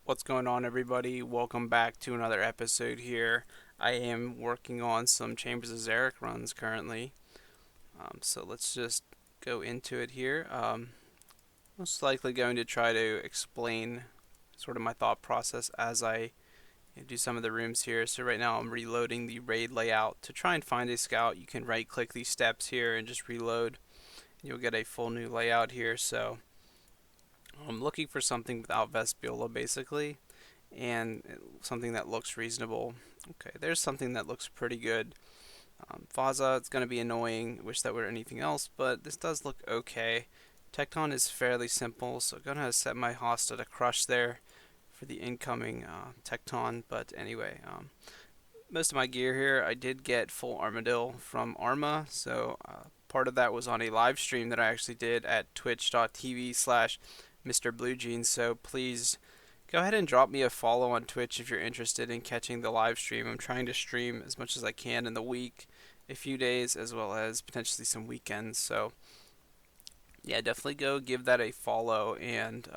What's going on, everybody? Welcome back to another episode here. I am working on some Chambers of Xeric runs currently. So let's just go into it here. Most likely going to try to explain sort of my thought process as I do some of the rooms here. So right now I'm reloading the raid layout. To try and find a scout, you can right click these steps here and just reload. You'll get a full new layout here. So I'm looking for something without Vespula basically, and something that looks reasonable. Okay, there's something that looks pretty good. Faza, it's going to be annoying. Wish that were anything else, but this does look okay. Tecton is fairly simple, so I'm going to set my Hosta to crush there for the incoming Tecton. But anyway, most of my gear here, I did get full Armadillo from Arma, so part of that was on a live stream that I actually did at twitch.tv/MrBlueJeans. So please go ahead and drop me a follow on Twitch if you're interested in catching the live stream. I'm trying to stream as much as I can in the week, a few days, as well as potentially some weekends. So yeah, definitely go give that a follow and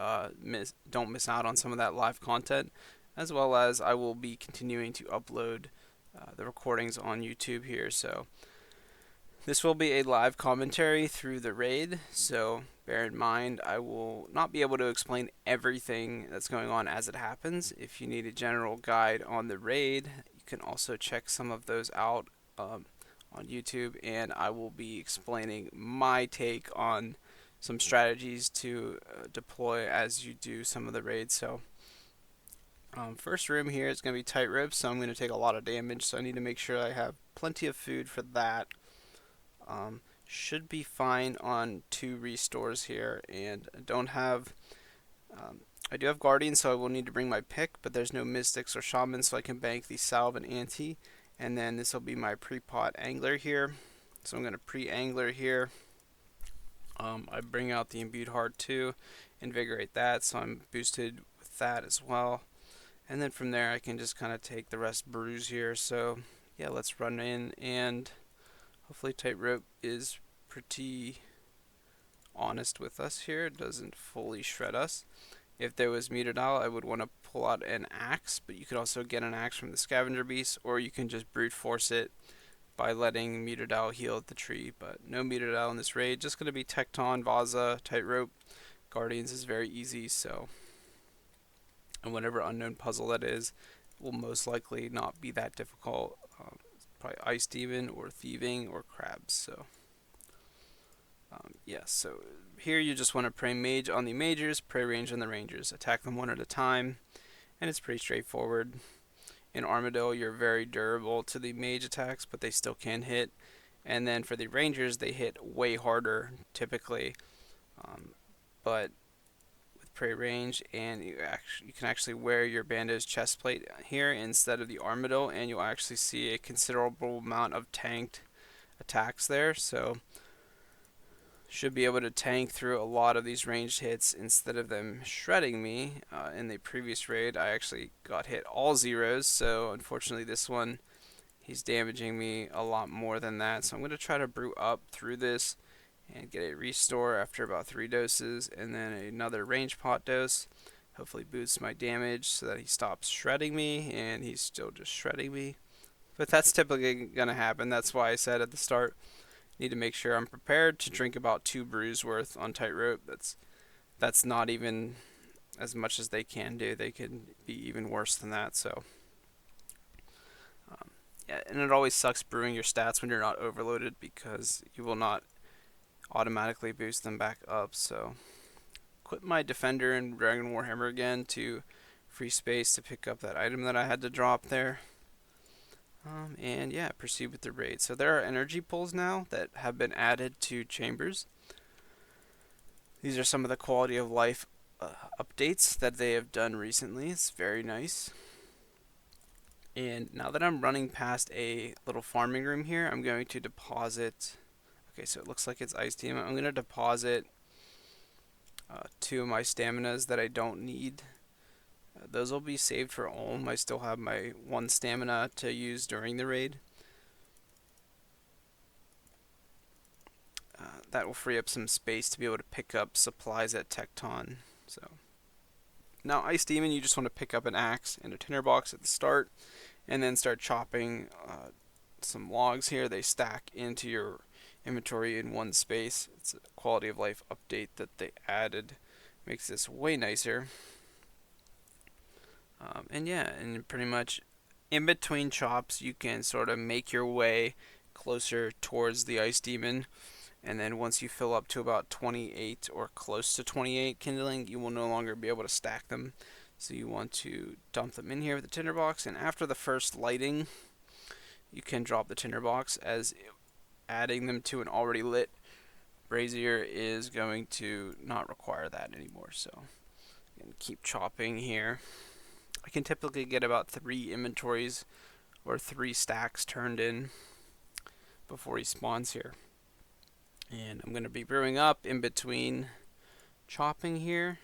don't miss out on some of that live content, as well as I will be continuing to upload the recordings on YouTube here. So this will be a live commentary through the raid, so bear in mind I will not be able to explain everything that's going on as it happens. If you need a general guide on the raid, you can also check some of those out on YouTube, and I will be explaining my take on some strategies to deploy as you do some of the raids. So first room here is going to be tightrope, so I'm going to take a lot of damage, so I need to make sure I have plenty of food for that. Should be fine on 2 restores here, and I do have guardians, so I will need to bring my pick, but there's no mystics or shamans, so I can bank the salve and anti, and then this will be my pre-pot angler here. So I'm going to pre-angler here. I bring out the imbued heart too, invigorate that, so I'm boosted with that as well. And then from there I can just kind of take the rest bruise here. So yeah, let's run in, and hopefully tightrope is pretty honest with us here. It doesn't fully shred us. If there was Mutadile, I would want to pull out an axe, but you could also get an axe from the scavenger beast, or you can just brute force it by letting Mutadile heal at the tree. But no Mutadile in this raid. Just going to be Tecton, Vaza, tightrope. Guardians is very easy, so. And whatever unknown puzzle that is, will most likely not be that difficult. Probably Ice Demon or Thieving or Crabs. So yeah, so here you just want to pray mage on the majors, pray range on the rangers. Attack them one at a time, and it's pretty straightforward. In Armadillo, you're very durable to the mage attacks, but they still can hit. And then for the rangers, they hit way harder typically. But with pray range, and you can actually wear your bando's chest plate here instead of the Armadillo, and you'll actually see a considerable amount of tanked attacks there. So should be able to tank through a lot of these ranged hits instead of them shredding me. In the previous raid, I actually got hit all zeros, so unfortunately this one, he's damaging me a lot more than that. So I'm going to try to brew up through this and get a restore after about 3 doses, and then another range pot dose. Hopefully boosts my damage so that he stops shredding me, and he's still just shredding me. But that's typically going to happen. That's why I said at the start, need to make sure I'm prepared to drink about 2 brews worth on tightrope. That's not even as much as they can do. They can be even worse than that. So yeah, and it always sucks brewing your stats when you're not overloaded, because you will not automatically boost them back up. So quit my defender and Dragon Warhammer again to free space to pick up that item that I had to drop there. And yeah, proceed with the raid. So there are energy pools now that have been added to chambers. These are some of the quality of life updates that they have done recently. It's very nice. And now that I'm running past a little farming room here, I'm going to deposit. Okay, so it looks like it's Ice Demon. I'm going to deposit 2 of my staminas that I don't need. Those will be saved for Ulm. I still have my 1 stamina to use during the raid. That will free up some space to be able to pick up supplies at Tecton. So Now Ice Demon, you just want to pick up an axe and a tinderbox at the start, and then start chopping some logs here. They stack into your inventory in one space. It's a quality of life update that they added. Makes this way nicer. And yeah, and pretty much in between chops, you can sort of make your way closer towards the Ice Demon. And then once you fill up to about 28 or close to 28 kindling, you will no longer be able to stack them. So you want to dump them in here with the tinderbox. And after the first lighting, you can drop the tinderbox, as adding them to an already lit brazier is going to not require that anymore. So I'm going to keep chopping here. I can typically get about 3 inventories or 3 stacks turned in before he spawns here. And I'm going to be brewing up in between chopping here,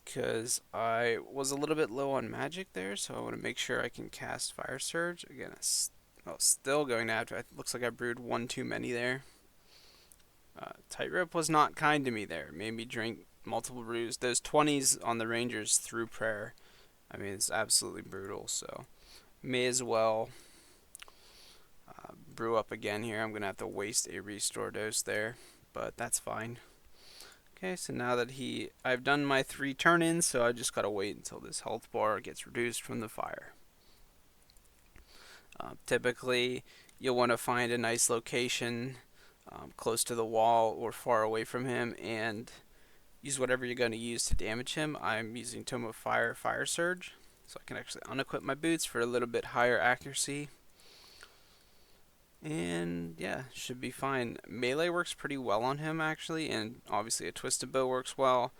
because I was a little bit low on magic there, so I want to make sure I can cast Fire Surge. Again, still going to have to. It looks like I brewed one too many there. Tightrope was not kind to me there. Made me drink multiple brews. Those 20s on the Rangers through prayer, I mean, it's absolutely brutal. So may as well brew up again here. I'm going to have to waste a restore dose there, but that's fine. Okay, so now that I've done my 3 turn-ins, so I just gotta wait until this health bar gets reduced from the fire. Typically, you'll want to find a nice location close to the wall or far away from him, and use whatever you're going to use to damage him. I'm using Tome of Fire, Fire Surge, so I can actually unequip my boots for a little bit higher accuracy. And yeah, should be fine. Melee works pretty well on him actually, and obviously a twisted bow works well,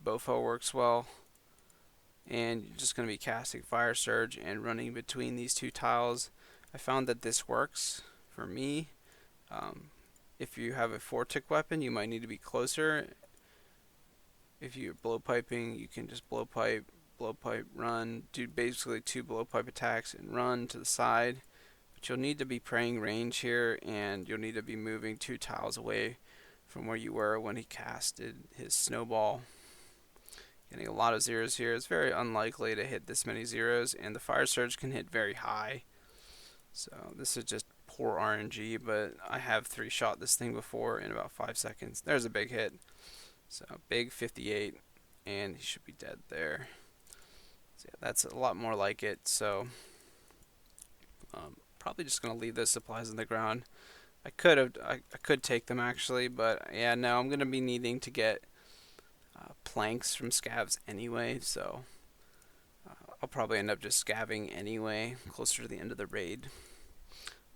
bowfo works well, and you're just going to be casting Fire Surge and running between these 2 tiles. I found that this works for me. If you have a 4-tick weapon, you might need to be closer. If you're blowpiping, you can just blowpipe, run, do basically 2 blowpipe attacks and run to the side. But you'll need to be praying range here, and you'll need to be moving 2 tiles away from where you were when he casted his snowball. Getting a lot of zeros here. It's very unlikely to hit this many zeros, and the Fire Surge can hit very high. So this is just poor RNG, but I have 3-shot this thing before in about 5 seconds. There's a big hit. So big 58, and he should be dead there. So yeah, that's a lot more like it. So probably just gonna leave those supplies on the ground. I could take them actually, but yeah, no, I'm gonna be needing to get planks from scavs anyway. So I'll probably end up just scavving anyway, closer to the end of the raid.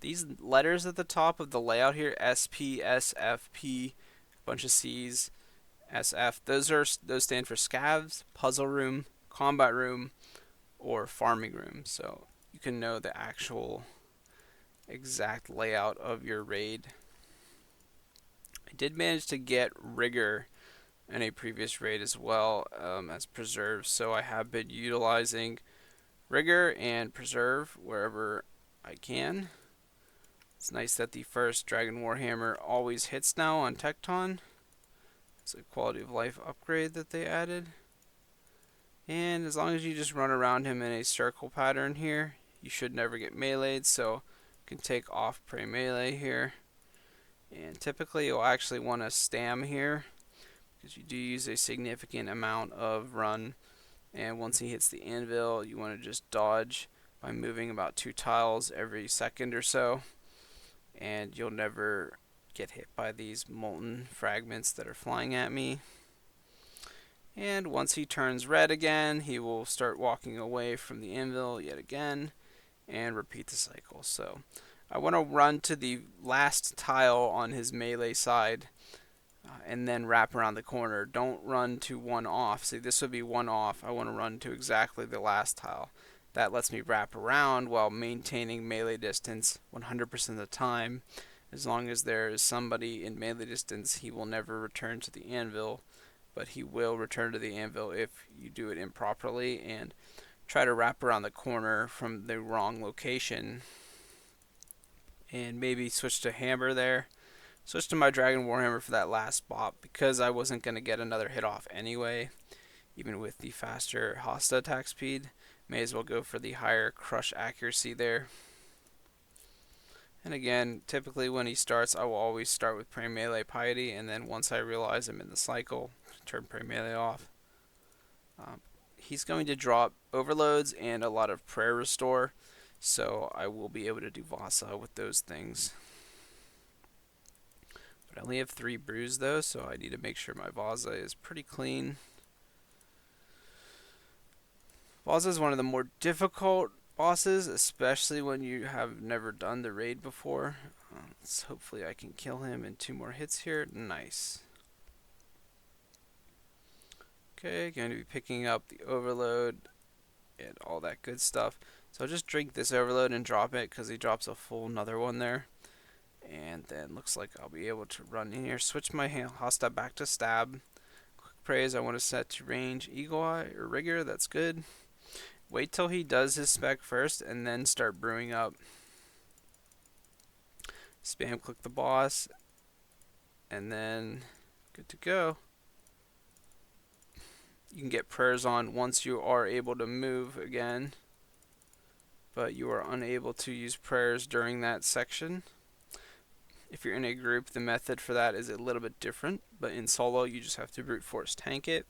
These letters at the top of the layout here, SP, SFP, bunch of C's, SF, those stand for scavs, puzzle room, combat room, or farming room. So you can know the actual exact layout of your raid. I did manage to get rigor in a previous raid as well, as preserve, so I have been utilizing rigor and preserve wherever I can. It's nice that the first Dragon Warhammer always hits now on Tecton. It's a quality of life upgrade that they added. And as long as you just run around him in a circle pattern here, you should never get meleeed, so you can take off prey melee here. And typically you'll actually want to stam here, because you do use a significant amount of run. And once he hits the anvil, you want to just dodge by moving about 2 tiles every second or so. And you'll never get hit by these molten fragments that are flying at me. And once he turns red again, he will start walking away from the anvil yet again, and repeat the cycle. So I want to run to the last tile on his melee side, and then wrap around the corner. Don't run to 1 off. See, this would be 1 off. I want to run to exactly the last tile. That lets me wrap around while maintaining melee distance 100% of the time. As long as there is somebody in melee distance, he will never return to the anvil, but he will return to the anvil if you do it improperly and try to wrap around the corner from the wrong location. And maybe switch to hammer there Switched to my Dragon Warhammer for that last bop because I wasn't going to get another hit off anyway, even with the faster Hosta attack speed. May as well go for the higher crush accuracy there. And again, typically when he starts, I will always start with Prey Melee Piety, and then once I realize I'm in the cycle, turn Prey Melee off. He's going to drop Overloads and a lot of Prayer Restore, so I will be able to do Vasa with those things. But I only have 3 brews though, so I need to make sure my Vasa is pretty clean. Vasa is one of the more difficult bosses, especially when you have never done the raid before. So hopefully I can kill him in 2 more hits here. Nice. Okay, going to be picking up the Overload and all that good stuff. So I'll just drink this Overload and drop it because he drops a full another one there. And then looks like I'll be able to run in here. Switch my Hosta back to Stab. Quick Praise I want to set to range Eagle Eye or Rigor. That's good. Wait till he does his spec first and then start brewing up. Spam click the boss. And then good to go. You can get prayers on once you are able to move again. But you are unable to use prayers during that section. If you're in a group, the method for that is a little bit different, but in solo, you just have to brute force tank it.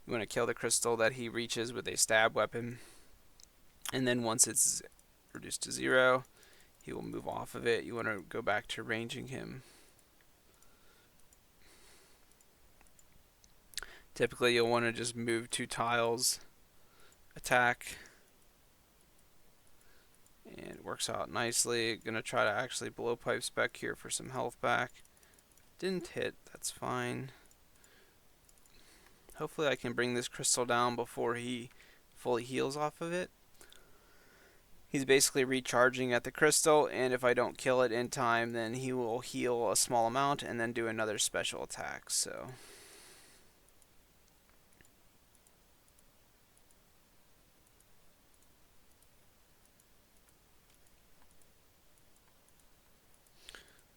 You want to kill the crystal that he reaches with a stab weapon, and then once it's reduced to 0, he will move off of it. You want to go back to ranging him. Typically, you'll want to just move 2 tiles, attack, and it works out nicely. Gonna try to actually blowpipe spec here for some health back. Didn't hit, that's fine. Hopefully I can bring this crystal down before he fully heals off of it. He's basically recharging at the crystal, and if I don't kill it in time, then he will heal a small amount and then do another special attack. So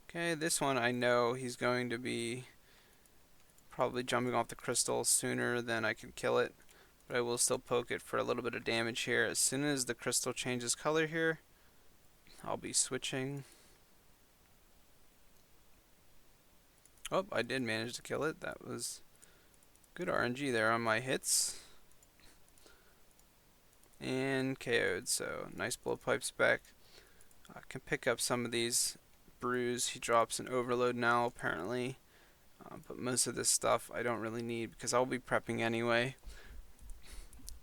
okay, this one I know he's going to be probably jumping off the crystal sooner than I can kill it, but I will still poke it for a little bit of damage here. As soon as the crystal changes color here, I'll be switching. Oh, I did manage to kill it. That was good RNG there on my hits. And KO'd, so nice blowpipe spec. I can pick up some of these brews. He drops an Overload now apparently, but most of this stuff I don't really need because I'll be prepping anyway.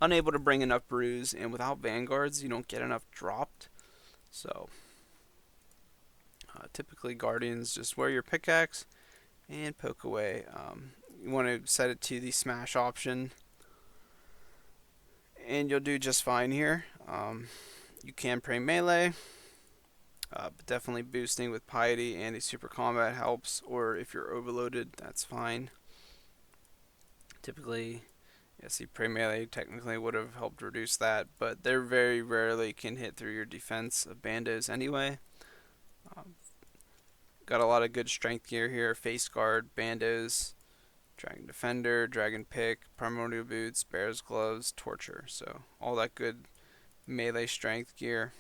Unable to bring enough brews, and without vanguards you don't get enough dropped. So typically guardians, just wear your pickaxe and poke away. You want to set it to the smash option and you'll do just fine here. You can pray melee, but definitely boosting with piety and a super combat helps, or if you're overloaded, that's fine. Typically, see, pray melee technically would have helped reduce that, but they very rarely can hit through your defense of bandos anyway. Got a lot of good strength gear here: face guard, bandos, dragon defender, dragon pick, primordial boots, bear's gloves, torture. So all that good melee strength gear.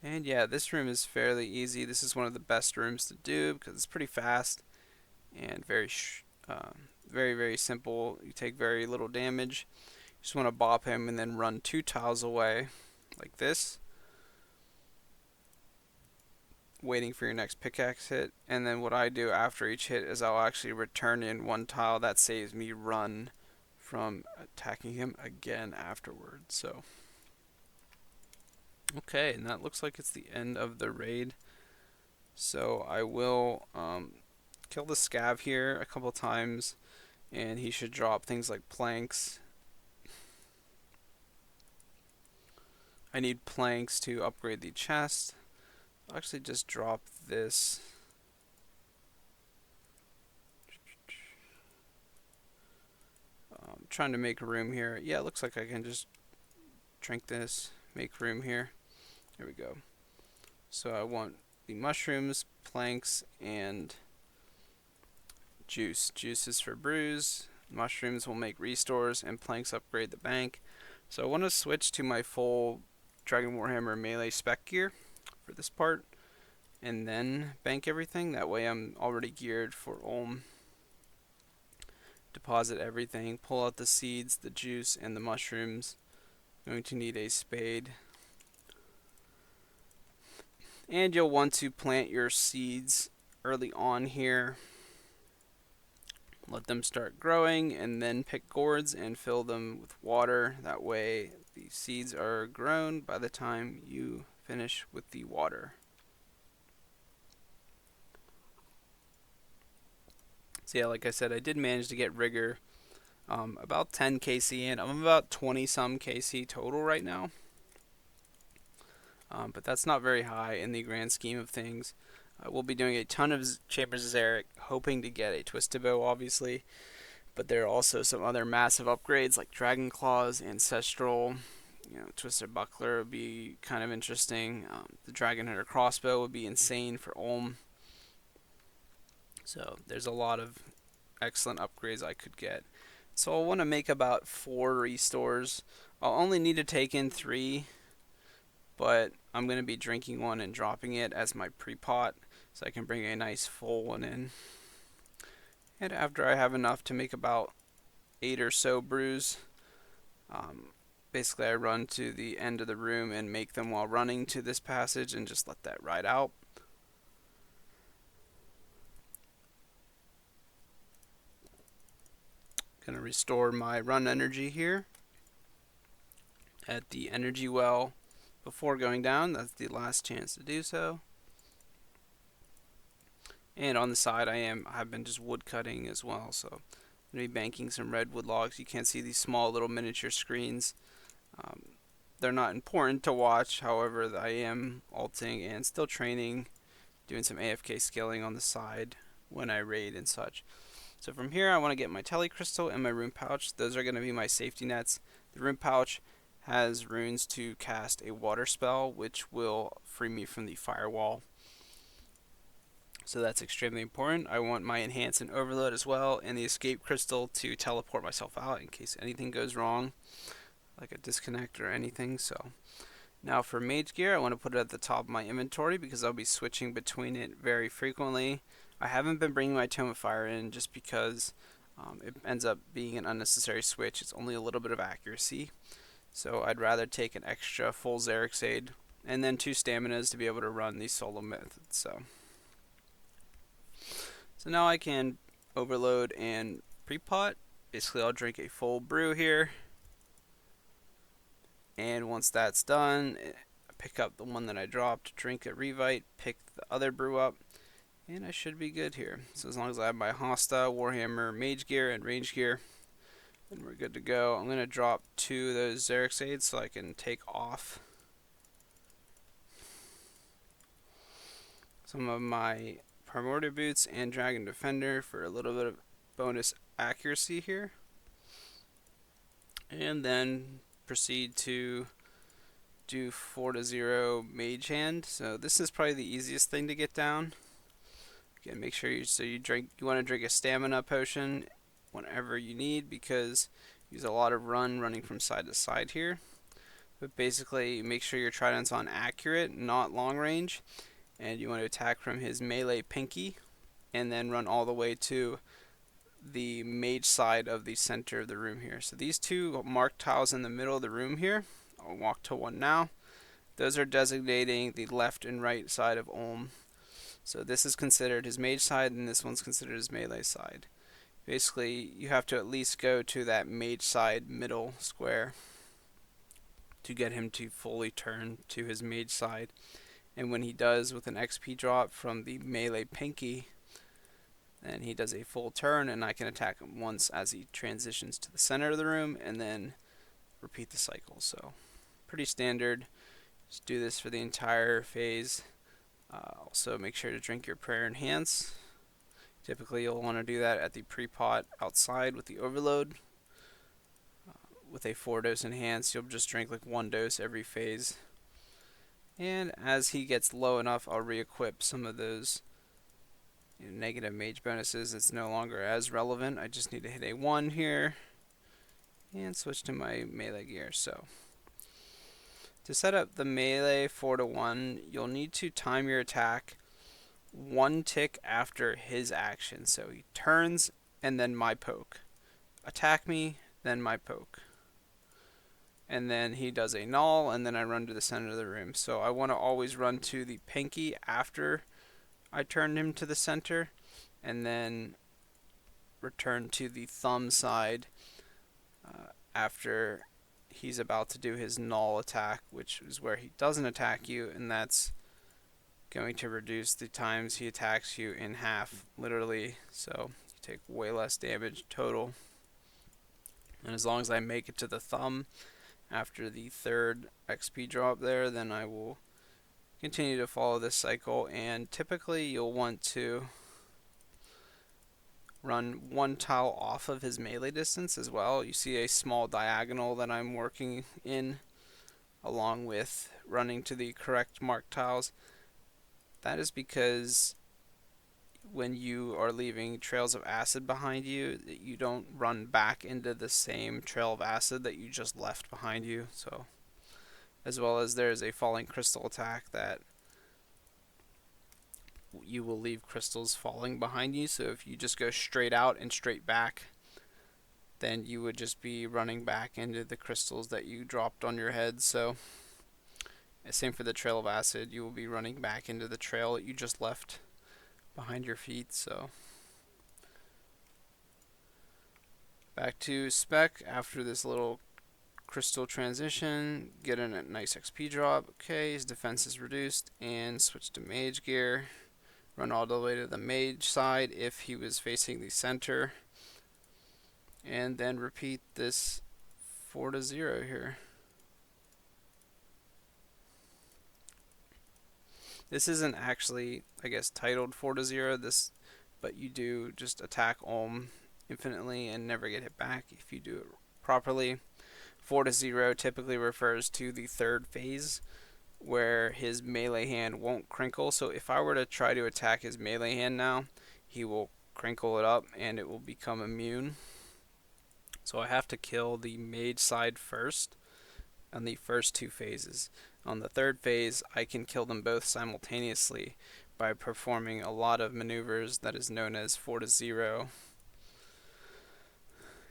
And yeah, this room is fairly easy. This is one of the best rooms to do because it's pretty fast and very very simple. You take very little damage. You just want to bop him and then run 2 tiles away like this, waiting for your next pickaxe hit. And then what I do after each hit is I'll actually return in 1 tile. That saves me run from attacking him again afterwards. So okay, and that looks like it's the end of the raid. So I will kill the scav here a couple times, and he should drop things like planks. I need planks to upgrade the chest. I'll actually just drop this. I'm trying to make room here. Yeah, it looks like I can just drink this, make room here. There we go. So I want the mushrooms, planks, and juice. Juice is for brews, mushrooms will make restores, and planks upgrade the bank. So I want to switch to my full Dragon Warhammer melee spec gear for this part, and then bank everything. That way I'm already geared for Ulm. Deposit everything, pull out the seeds, the juice, and the mushrooms. Going to need a spade. And you'll want to plant your seeds early on here. Let them start growing, and then pick gourds and fill them with water. That way the seeds are grown by the time you finish with the water. So yeah, like I said, I did manage to get rigor about 10 KC in. I'm about 20 some KC total right now. But that's not very high in the grand scheme of things. We'll be doing a ton of Chambers of Xeric, hoping to get a Twisted Bow, obviously. But there are also some other massive upgrades like Dragon Claws, Ancestral. Twisted Buckler would be kind of interesting. The Dragon Hunter Crossbow would be insane for Ulm. So there's a lot of excellent upgrades I could get. So I'll want to make about 4 restores. I'll only need to take in 3, but I'm going to be drinking one and dropping it as my pre-pot, so I can bring a nice full one in. And after I have enough to make about 8 or so brews, basically I run to the end of the room and make them while running to this passage and just let that ride out. Gonna restore my run energy here at the energy well before going down. That's the last chance to do so. And on the side I've been just wood cutting as well, so I'm gonna be banking some redwood logs. You can't see these small little miniature screens. They're not important to watch, however I am alting and still training, doing some AFK skilling on the side when I raid and such. So from here I want to get my Tele Crystal and my rune pouch. Those are going to be my safety nets. The rune pouch has runes to cast a water spell, which will free me from the firewall. So that's extremely important. I want my enhance and overload as well, and the escape crystal to teleport myself out in case anything goes wrong, like a disconnect or anything. So now for mage gear, I want to put it at the top of my inventory because I'll be switching between it very frequently. I haven't been bringing my Tome of Fire in just because it ends up being an unnecessary switch. It's only a little bit of accuracy, so I'd rather take an extra full Xeric aid and then 2 staminas to be able to run these solo methods. So now I can overload and pre-pot. Basically I'll drink a full brew here, and once that's done, I pick up the one that I dropped, drink a Revite, pick the other brew up, and I should be good here. So as long as I have my Hostile, Warhammer, Mage gear, and Range gear, then we're good to go. I'm going to drop 2 of those Xeric aids so I can take off some of my Primordial Boots and Dragon Defender for a little bit of bonus accuracy here. And then proceed to do 4-0 Mage Hand. So this is probably the easiest thing to get down. Again, make sure you want to drink a stamina potion whenever you need, because you use a lot of running from side to side here. But basically, make sure your trident's on accurate, not long range, and you want to attack from his melee pinky, and then run all the way to the mage side of the center of the room here. So these 2 marked tiles in the middle of the room here, I'll walk to one now. Those are designating the left and right side of Ulm. So this is considered his mage side, and this one's considered his melee side. Basically, you have to at least go to that mage side middle square to get him to fully turn to his mage side. And when he does, with an XP drop from the melee pinky, then he does a full turn, and I can attack him once as he transitions to the center of the room, and then repeat the cycle. So pretty standard. Just do this for the entire phase. Also make sure to drink your prayer enhance. Typically you'll want to do that at the pre-pot outside with the overload. With a 4-dose enhance, you'll just drink like 1 dose every phase. And as he gets low enough, I'll re-equip some of those negative mage bonuses. It's no longer as relevant. I just need to hit a 1 here and switch to my melee gear. So to set up the melee 4-1, you'll need to time your attack 1 tick after his action. So he turns and then my poke. Attack me, then my poke. And then he does a null, and then I run to the center of the room. So I want to always run to the pinky after I turned him to the center, and then return to the thumb side after he's about to do his null attack, which is where he doesn't attack you, and that's going to reduce the times he attacks you in half, literally. So you take way less damage total. And as long as I make it to the thumb after the 3rd XP drop there, then I will continue to follow this cycle. And typically you'll want to run 1 tile off of his melee distance as well. You see a small diagonal that I'm working in along with running to the correct marked tiles. That is because when you are leaving trails of acid behind you, you don't run back into the same trail of acid that you just left behind you. So, as well as there's a falling crystal attack that you will leave crystals falling behind you. So if you just go straight out and straight back, then you would just be running back into the crystals that you dropped on your head. So same for the trail of acid, you will be running back into the trail that you just left behind your feet. So back to spec after this little crystal transition, get in a nice XP drop. Okay, his defense is reduced, and switch to mage gear. Run all the way to the mage side if he was facing the center, and then repeat this 4-0 here. This isn't actually, I guess, titled 4-0, but you do just attack Olm infinitely and never get hit back if you do it properly. 4-0 typically refers to the 3rd phase, where his melee hand won't crinkle. So if I were to try to attack his melee hand now, he will crinkle it up and it will become immune. So I have to kill the mage side first on the first 2 phases. On the 3rd phase, I can kill them both simultaneously by performing a lot of maneuvers that is known as 4-0.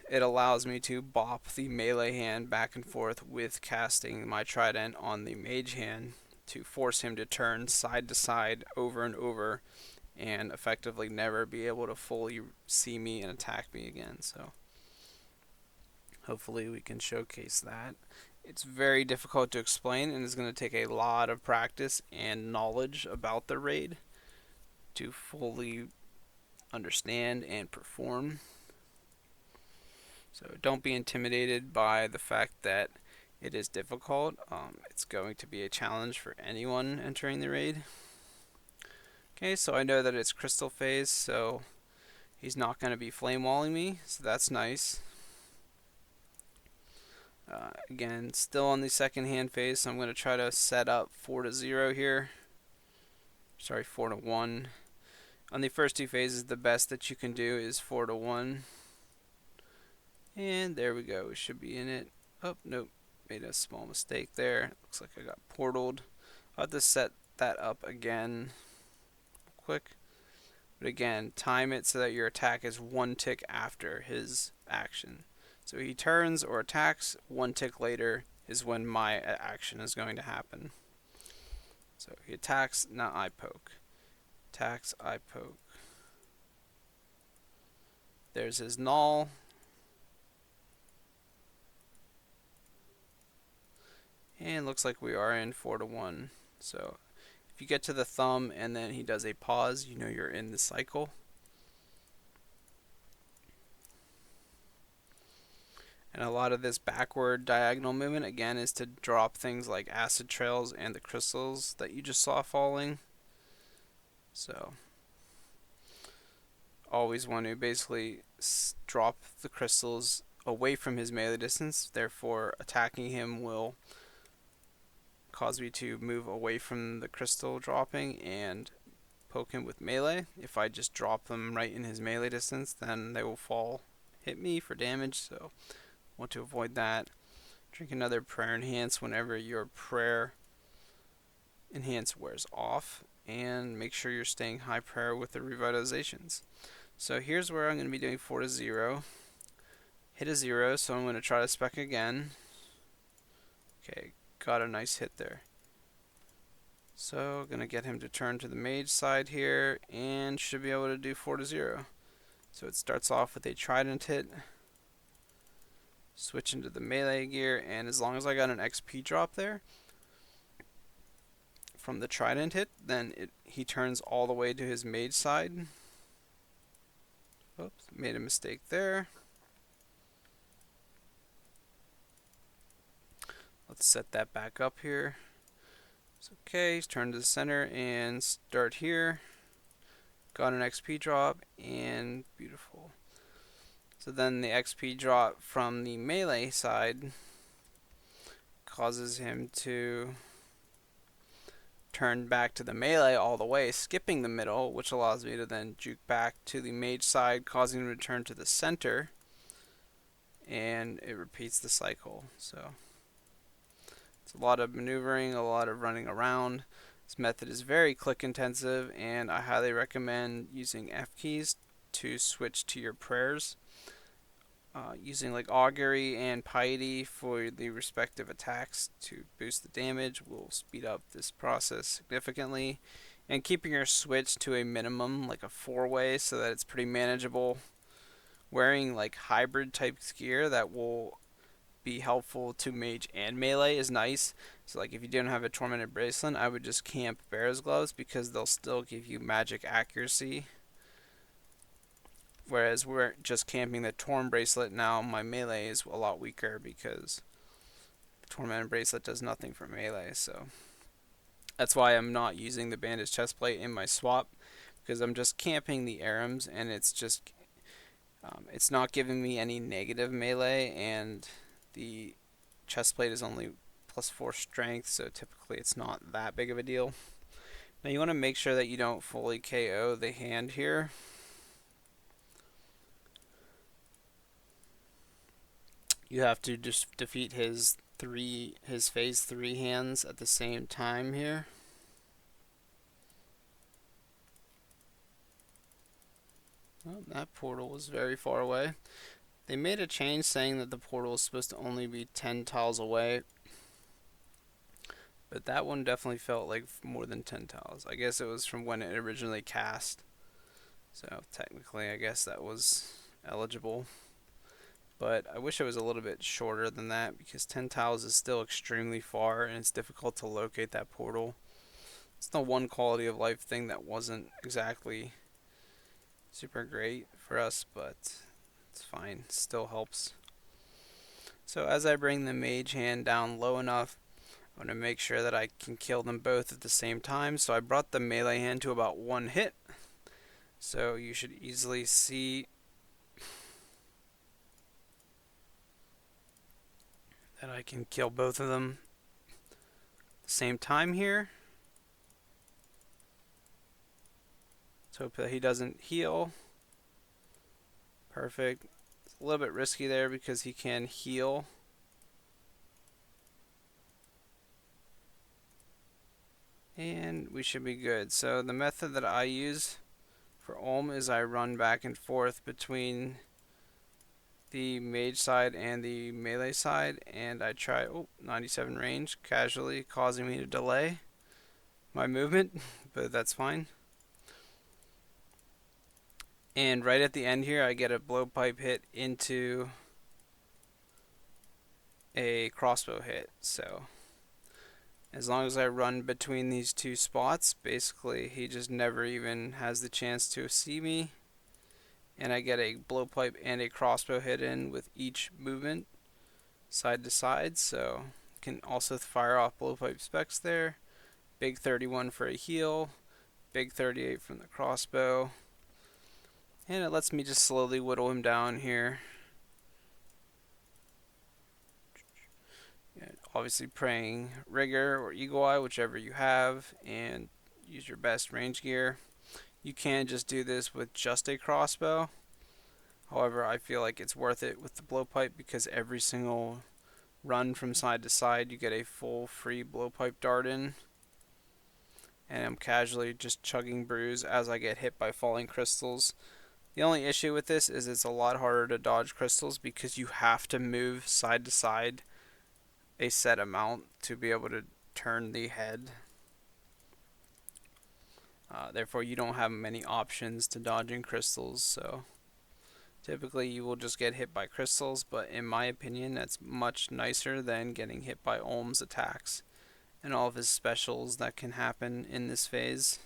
It allows me to bop the melee hand back and forth with casting my trident on the mage hand to force him to turn side to side over and over and effectively never be able to fully see me and attack me again. So hopefully we can showcase that. It's very difficult to explain and it's going to take a lot of practice and knowledge about the raid to fully understand and perform. So don't be intimidated by the fact that it is difficult. It's going to be a challenge for anyone entering the raid. Okay, so I know that it's crystal phase, so he's not going to be flame walling me, so that's nice. Again, still on the second hand phase, so I'm going to try to set up 4-0 here. Sorry, 4-1. On the first 2 phases, the best that you can do is 4-1. And there we go, we should be in it. Oh, nope, made a small mistake there. Looks like I got portaled. I'll have to set that up again quick. But again, time it so that your attack is 1 tick after his action. So he turns or attacks, 1 tick later is when my action is going to happen. So he attacks, now I poke. Attacks, I poke. There's his null. And looks like we are in 4-1. So if you get to the thumb and then he does a pause, you know you're in the cycle. And a lot of this backward diagonal movement, again, is to drop things like acid trails and the crystals that you just saw falling. So always want to basically drop the crystals away from his melee distance, therefore attacking him will cause me to move away from the crystal dropping and poke him with melee. If I just drop them right in his melee distance, then they will fall, hit me for damage, so want to avoid that. Drink another prayer enhance whenever your prayer enhance wears off, and make sure you're staying high prayer with the revitalizations. So here's where I'm going to be doing 4 to 0. Hit a 0, so I'm going to try to spec again. Okay, got a nice hit there. So going to get him to turn to the mage side here, and should be able to do 4 to 0. So it starts off with a trident hit, switch into the melee gear, and as long as I got an XP drop there from the trident hit, then he turns all the way to his mage side. Oops, made a mistake there. Let's set that back up here. It's okay, turn to the center and start here. Got an XP drop, and beautiful. So then the XP drop from the melee side causes him to turn back to the melee all the way, skipping the middle, which allows me to then juke back to the mage side, causing him to turn to the center, and it repeats the cycle. So it's a lot of maneuvering, a lot of running around. This method is very click intensive, and I highly recommend using F keys to switch to your prayers. Using like augury and piety for the respective attacks to boost the damage will speed up this process significantly, and keeping your switch to a minimum, like a 4-way, so that it's pretty manageable. Wearing like hybrid type gear that will be helpful to mage and melee is nice. So like if you don't have a tormented bracelet, I would just camp bear's gloves because they'll still give you magic accuracy. Whereas we're just camping the Torn bracelet now, my melee is a lot weaker because the Tormented bracelet does nothing for melee. So that's why I'm not using the bandage chestplate in my swap, because I'm just camping the Arams, and it's just it's not giving me any negative melee, and the chestplate is only +4 strength, so typically it's not that big of a deal. Now you want to make sure that you don't fully KO the hand here. You have to just defeat his phase 3 hands at the same time here. Oh, that portal was very far away. They made a change saying that the portal is supposed to only be 10 tiles away, but that one definitely felt like more than 10 tiles. I guess it was from when it originally cast, so technically I guess that was eligible. But I wish it was a little bit shorter than that, because 10 tiles is still extremely far, and it's difficult to locate that portal. It's the one quality of life thing that wasn't exactly super great for us, but it's fine. It still helps. So as I bring the mage hand down low enough, I want to make sure that I can kill them both at the same time. So I brought the melee hand to about 1 hit. So you should easily see that I can kill both of them at the same time here. Let's hope that he doesn't heal. Perfect. It's a little bit risky there because he can heal. And we should be good. So the method that I use for Ulm is I run back and forth between the mage side and the melee side, and I try 97 range, casually causing me to delay my movement, but that's fine. And right at the end here, I get a blowpipe hit into a crossbow hit. So as long as I run between these two spots, basically he just never even has the chance to see me. And I get a blowpipe and a crossbow hit in with each movement, side to side. So can also fire off blowpipe specs there. Big 31 for a heal, big 38 from the crossbow. And it lets me just slowly whittle him down here. Yeah, obviously praying rigor or eagle eye, whichever you have, and use your best range gear. You can just do this with just a crossbow. However, I feel like it's worth it with the blowpipe because every single run from side to side you get a full free blowpipe dart in. And I'm casually just chugging brews as I get hit by falling crystals. The only issue with this is it's a lot harder to dodge crystals because you have to move side to side a set amount to be able to turn the head. Therefore, you don't have many options to dodging crystals, so typically you will just get hit by crystals, but in my opinion, that's much nicer than getting hit by Olm's attacks and all of his specials that can happen in this phase,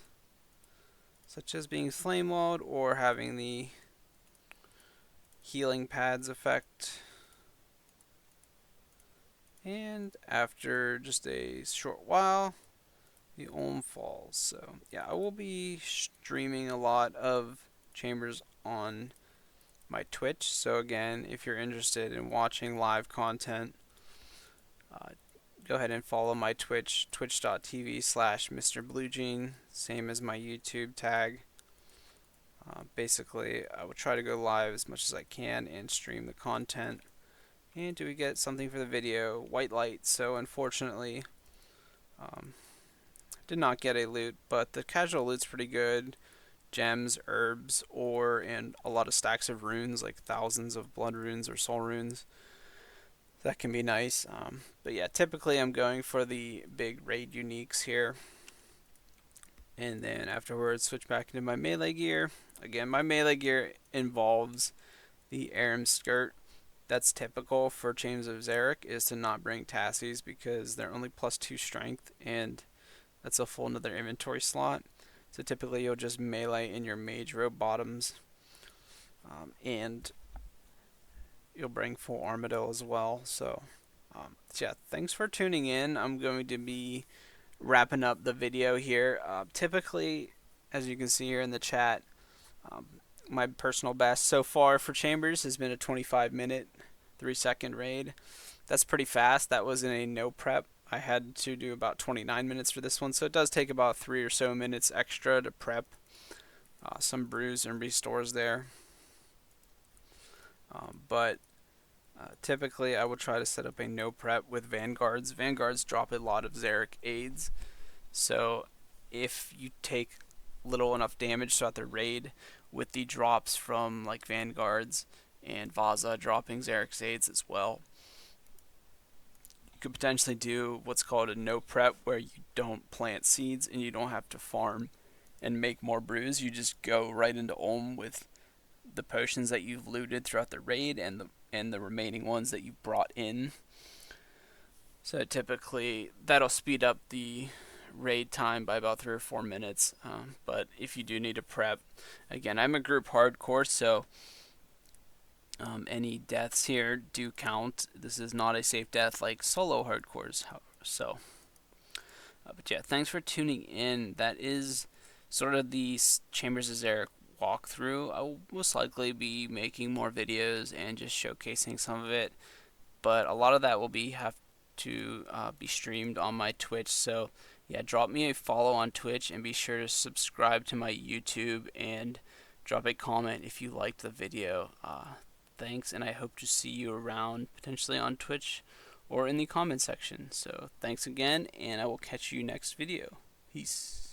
such as being flame walled or having the healing pads effect. And after just a short while, the Olm falls. So yeah, I will be streaming a lot of Chambers on my Twitch. So again, if you're interested in watching live content, go ahead and follow my Twitch, twitch.tv/MrBlueJean, same as my YouTube tag. Basically, I will try to go live as much as I can and stream the content. And do we get something for the video? White light. So unfortunately, did not get a loot, but the casual loot's pretty good. Gems, herbs, ore, and a lot of stacks of runes, like thousands of blood runes or soul runes. That can be nice. But yeah, typically I'm going for the big raid uniques here. And then afterwards, switch back into my melee gear. Again, my melee gear involves the Aram skirt. That's typical for Chains of Xeric, is to not bring Tassies because they're only +2 strength, and that's a full another inventory slot. So typically you'll just melee in your mage robe bottoms, and you'll bring full Armadillo as well. So yeah, thanks for tuning in. I'm going to be wrapping up the video here. Typically, as you can see here in the chat, my personal best so far for Chambers has been a 25-minute, 3-second raid. That's pretty fast. That was in a no prep. I had to do about 29 minutes for this one, so it does take about 3 or so minutes extra to prep some brews and restores there. But typically I will try to set up a no prep with Vanguards. Vanguards drop a lot of Xeric aids, so if you take little enough damage throughout the raid with the drops from like Vanguards and Vaza dropping Xeric's aids as well, you could potentially do what's called a no prep, where you don't plant seeds and you don't have to farm and make more brews. You just go right into Olm with the potions that you've looted throughout the raid and the remaining ones that you brought in. So typically that'll speed up the raid time by about 3 or 4 minutes. But if you do need to prep, again, I'm a group hardcore, so any deaths here do count. This is not a safe death like solo hardcores. So, but yeah, thanks for tuning in. That is sort of the Chambers of Xeric walkthrough. I will most likely be making more videos and just showcasing some of it, but a lot of that will have to be streamed on my Twitch. So yeah, drop me a follow on Twitch and be sure to subscribe to my YouTube and drop a comment if you liked the video. Thanks, and I hope to see you around, potentially on Twitch or in the comment section. So thanks again, and I will catch you next video. Peace.